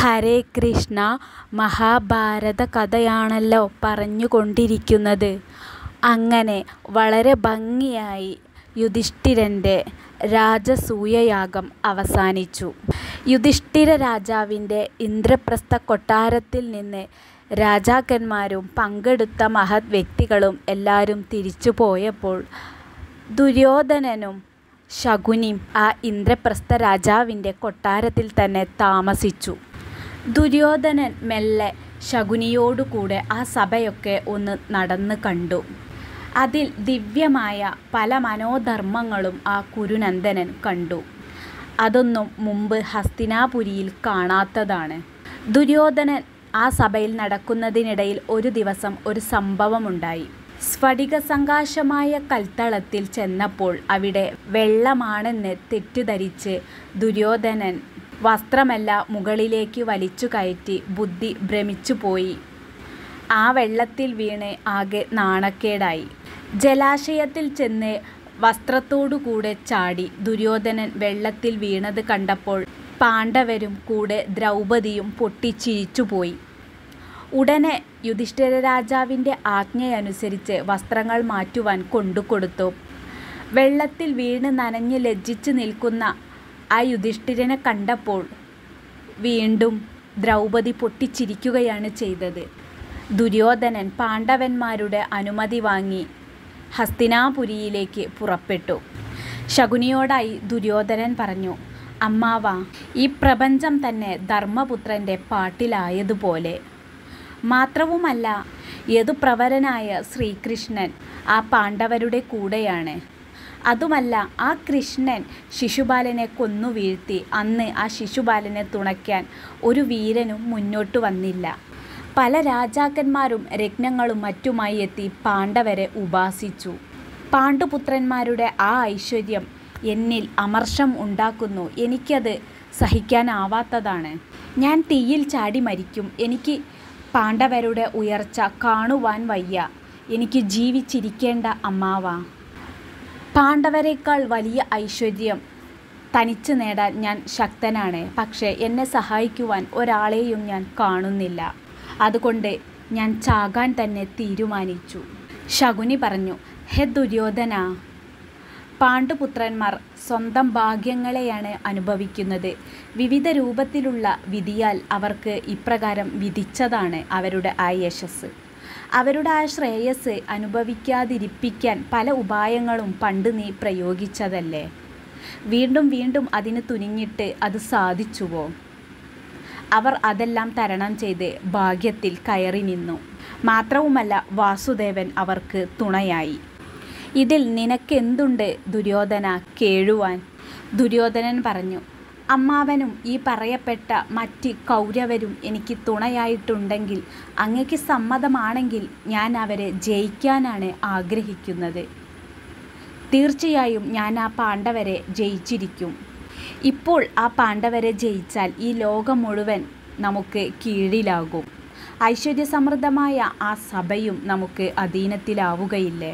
ഹരേ കൃഷ്ണ. മഹാഭാരത കഥയാണല്ലോ പറഞ്ഞുകൊണ്ടിരിക്കുന്നത്. അങ്ങനെ വളരെ ഭംഗിയായി യുധിഷ്ഠിരൻ്റെ രാജസൂയയാഗം അവസാനിച്ചു. യുധിഷ്ഠിര രാജാവിൻ്റെ ഇന്ദ്രപ്രസ്ഥ കൊട്ടാരത്തിൽ നിന്ന് രാജാക്കന്മാരും പങ്കെടുത്ത മഹത് വ്യക്തികളും എല്ലാവരും തിരിച്ചു പോയപ്പോൾ ദുര്യോധനനും ശകുനിയും ആ ഇന്ദ്രപ്രസ്ഥ രാജാവിൻ്റെ കൊട്ടാരത്തിൽ തന്നെ താമസിച്ചു. ദുര്യോധനൻ മെല്ലെ ശകുനിയോടുകൂടെ ആ സഭയൊക്കെ ഒന്ന് നടന്ന് കണ്ടു. അതിൽ ദിവ്യമായ പല മനോധർമ്മങ്ങളും ആ കുരുനന്ദനൻ കണ്ടു. അതൊന്നും മുമ്പ് ഹസ്തിനാപുരിയിൽ കാണാത്തതാണ്. ദുര്യോധനൻ ആ സഭയിൽ നടക്കുന്നതിനിടയിൽ ഒരു ദിവസം ഒരു സംഭവമുണ്ടായി. സ്ഫടിക സംകാശമായ കൽത്തളത്തിൽ ചെന്നപ്പോൾ അവിടെ വെള്ളമാണെന്ന് തെറ്റിദ്ധരിച്ച് ദുര്യോധനൻ വസ്ത്രമെല്ലാം മുകളിലേക്ക് വലിച്ചു കയറ്റി ബുദ്ധി ഭ്രമിച്ചുപോയി. ആ വെള്ളത്തിൽ വീണ് ആകെ നാണക്കേടായി. ജലാശയത്തിൽ ചെന്ന് വസ്ത്രത്തോടുകൂടെ ചാടി ദുര്യോധനൻ വെള്ളത്തിൽ വീണത് കണ്ടപ്പോൾ പാണ്ഡവരും കൂടെ ദ്രൗപദിയും പൊട്ടിച്ചിരിച്ചുപോയി. ഉടനെ യുധിഷ്ഠിര രാജാവിൻ്റെ ആജ്ഞയനുസരിച്ച് വസ്ത്രങ്ങൾ മാറ്റുവാൻ കൊണ്ടുകൊടുത്തു. വെള്ളത്തിൽ വീണ് നനഞ്ഞ് ലജ്ജിച്ച് നിൽക്കുന്ന ആ യുധിഷ്ഠിരനെ കണ്ടപ്പോൾ വീണ്ടും ദ്രൗപദി പൊട്ടിച്ചിരിക്കുകയാണ് ചെയ്തത്. ദുര്യോധനൻ പാണ്ഡവന്മാരുടെ അനുമതി വാങ്ങി ഹസ്തിനാപുരിയിലേക്ക് പുറപ്പെട്ടു. ശകുനിയോടായി ദുര്യോധനൻ പറഞ്ഞു, അമ്മാവാ, ഈ പ്രപഞ്ചം തന്നെ ധർമ്മപുത്രൻ്റെ പാട്ടിലായതുപോലെ. മാത്രവുമല്ല, യദുപ്രവരനായ ശ്രീകൃഷ്ണൻ ആ പാണ്ഡവരുടെ കൂടെയാണ്. അതുമല്ല, ആ കൃഷ്ണൻ ശിശുപാലനെ കൊന്നു വീഴ്ത്തി. അന്ന് ആ ശിശുപാലനെ തുണയ്ക്കാൻ ഒരു വീരനും മുന്നോട്ട് വന്നില്ല. പല രാജാക്കന്മാരും രത്നങ്ങളും മറ്റുമായി എത്തി പാണ്ഡവരെ ഉപാസിച്ചു. പാണ്ഡുപുത്രന്മാരുടെ ആ ഐശ്വര്യം എന്നിൽ അമർഷം ഉണ്ടാക്കുന്നു. എനിക്കത് സഹിക്കാനാവാത്തതാണ്. ഞാൻ തീയിൽ ചാടി മരിക്കും. എനിക്ക് പാണ്ഡവരുടെ ഉയർച്ച കാണുവാൻ വയ്യ. എനിക്ക് ജീവിച്ചിരിക്കേണ്ട അമ്മാവാ. പാണ്ഡവരെക്കാൾ വലിയ ഐശ്വര്യം തനിച്ച് നേടാൻ ഞാൻ ശക്തനാണ്. പക്ഷേ എന്നെ സഹായിക്കുവാൻ ഒരാളെയും ഞാൻ കാണുന്നില്ല. അതുകൊണ്ട് ഞാൻ ചാകാൻ തന്നെ തീരുമാനിച്ചു. ശകുനി പറഞ്ഞു, ഹേ ദുര്യോധന, പാണ്ഡുപുത്രന്മാർ സ്വന്തം ഭാഗ്യങ്ങളെയാണ് അനുഭവിക്കുന്നത്. വിവിധ രൂപത്തിലുള്ള വിധിയാൽ അവർക്ക് ഇപ്രകാരം വിധിച്ചതാണ് അവരുടെ ആ യശസ്. അവരുടെ ആ ശ്രേയസ് അനുഭവിക്കാതിരിപ്പിക്കാൻ പല ഉപായങ്ങളും പണ്ട് നീ പ്രയോഗിച്ചതല്ലേ. വീണ്ടും വീണ്ടും അതിന് തുനിഞ്ഞിട്ട് അത് സാധിച്ചുവോ? അവർ അതെല്ലാം തരണം ചെയ്ത് ഭാഗ്യത്തിൽ കയറി നിന്നു. മാത്രവുമല്ല, വാസുദേവൻ അവർക്ക് തുണയായി. ഇതിൽ നിനക്കെന്തുണ്ട് ദുര്യോധന കേഴുവാൻ? ദുര്യോധനൻ പറഞ്ഞു, അമ്മാവനും ഈ പറയപ്പെട്ട മറ്റ് കൗരവരും എനിക്ക് തുണയായിട്ടുണ്ടെങ്കിൽ അങ്ങയ്ക്ക് സമ്മതമാണെങ്കിൽ ഞാൻ അവരെ ജയിക്കാനാണ് ആഗ്രഹിക്കുന്നത്. തീർച്ചയായും ഞാൻ ആ പാണ്ഡവരെ ജയിച്ചിരിക്കും. ഇപ്പോൾ ആ പാണ്ഡവരെ ജയിച്ചാൽ ഈ ലോകം മുഴുവൻ നമുക്ക് കീഴിലാകും. ഐശ്വര്യസമൃദ്ധമായ ആ സഭയും നമുക്ക് അധീനത്തിലാവുകയില്ലേ?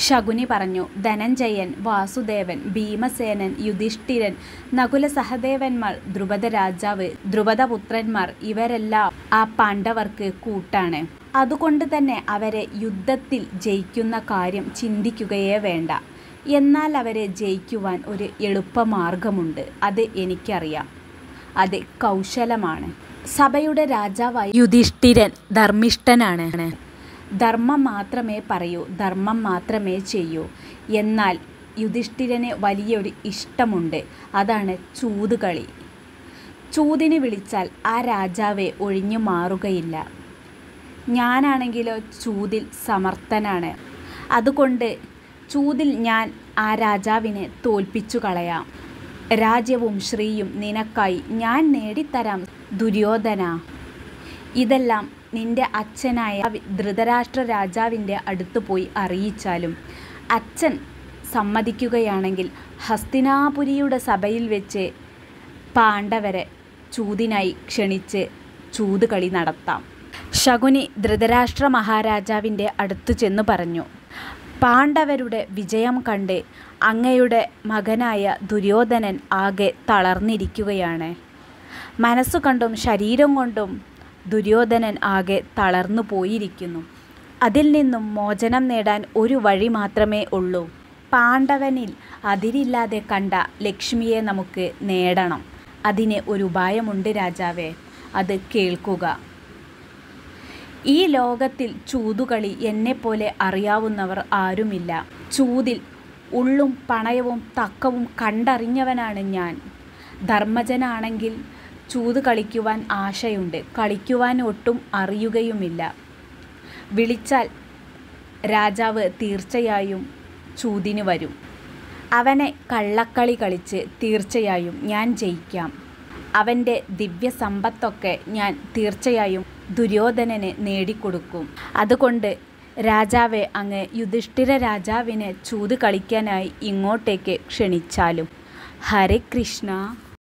ശകുനി പറഞ്ഞു, ധനഞ്ജയൻ, വാസുദേവൻ, ഭീമസേനൻ, യുധിഷ്ഠിരൻ, നകുല സഹദേവന്മാർ, ദ്രുപദ രാജാവ്, ദ്രുപദപുത്രന്മാർ ഇവരെല്ലാം ആ പാണ്ഡവർക്ക് കൂട്ടാണ്. അതുകൊണ്ട് തന്നെ അവരെ യുദ്ധത്തിൽ ജയിക്കുന്ന കാര്യം ചിന്തിക്കുകയേ വേണ്ട. എന്നാൽ അവരെ ജയിക്കുവാൻ ഒരു എളുപ്പമാർഗമുണ്ട്. അത് എനിക്കറിയാം. അത് കൗശലമാണ്. സഭയുടെ രാജാവായ യുധിഷ്ഠിരൻ ധർമ്മിഷ്ഠനാണ്. ധർമ്മം മാത്രമേ പറയൂ, ധർമ്മം മാത്രമേ ചെയ്യൂ. എന്നാൽ യുധിഷ്ഠിരന് വലിയൊരു ഇഷ്ടമുണ്ട്. അതാണ് ചൂതുകളി. ചൂതിന് വിളിച്ചാൽ ആ രാജാവെ ഒഴിഞ്ഞു മാറുകയില്ല. ഞാനാണെങ്കിലോ ചൂതിൽ സമർത്ഥനാണ്. അതുകൊണ്ട് ചൂതിൽ ഞാൻ ആ രാജാവിനെ തോൽപ്പിച്ചു കളയാം. രാജ്യവും ശ്രീയും നിനക്കായി ഞാൻ നേടിത്തരാം ദുര്യോധന. ഇതെല്ലാം നിന്റെ അച്ഛനായ ധൃതരാഷ്ട്ര രാജാവിൻ്റെ അടുത്ത് പോയി അറിയിച്ചാലും അച്ഛൻ സമ്മതിക്കുകയാണെങ്കിൽ ഹസ്തിനാപുരിയുടെ സഭയിൽ വെച്ച് പാണ്ഡവരെ ചൂതിനായി ക്ഷണിച്ച് ചൂതുകളി നടത്താം. ശകുനി ധൃതരാഷ്ട്ര മഹാരാജാവിൻ്റെ അടുത്ത് ചെന്ന് പറഞ്ഞു, പാണ്ഡവരുടെ വിജയം കണ്ട് അങ്ങയുടെ മകനായ ദുര്യോധനൻ ആകെ തളർന്നിരിക്കുകയാണ്. മനസ്സുകൊണ്ടും ശരീരം കൊണ്ടും ദുര്യോധനൻ ആകെ തളർന്നു പോയിരിക്കുന്നു. അതിൽ നിന്നും മോചനം നേടാൻ ഒരു വഴി മാത്രമേ ഉള്ളൂ. പാണ്ഡവനിൽ അതിരില്ലാതെ കണ്ട ലക്ഷ്മിയെ നമുക്ക് നേടണം. അതിന് ഒരു ഉപായമുണ്ട് രാജാവേ, അത് കേൾക്കുക. ഈ ലോകത്തിൽ ചൂതുകളി എന്നെപ്പോലെ അറിയാവുന്നവർ ആരുമില്ല. ചൂതിൽ ഉള്ളും പണയവും തക്കവും കണ്ടറിഞ്ഞവനാണ് ഞാൻ. ധർമ്മജനാണെങ്കിൽ ചൂത് കളിക്കുവാൻ ആശയുണ്ട്, കളിക്കുവാൻ ഒട്ടും അറിയുകയുമില്ല. വിളിച്ചാൽ രാജാവ് തീർച്ചയായും ചൂതിന് വരും. അവനെ കള്ളക്കളി കളിച്ച് തീർച്ചയായും ഞാൻ ജയിക്കാം. അവൻ്റെ ദിവ്യസമ്പത്തൊക്കെ ഞാൻ തീർച്ചയായും ദുര്യോധനന് നേടിക്കൊടുക്കും. അതുകൊണ്ട് രാജാവെ, അങ്ങ് യുധിഷ്ഠിര രാജാവിനെ ചൂത് കളിക്കാനായി ഇങ്ങോട്ടേക്ക് ക്ഷണിച്ചാലും. ഹരേ കൃഷ്ണ.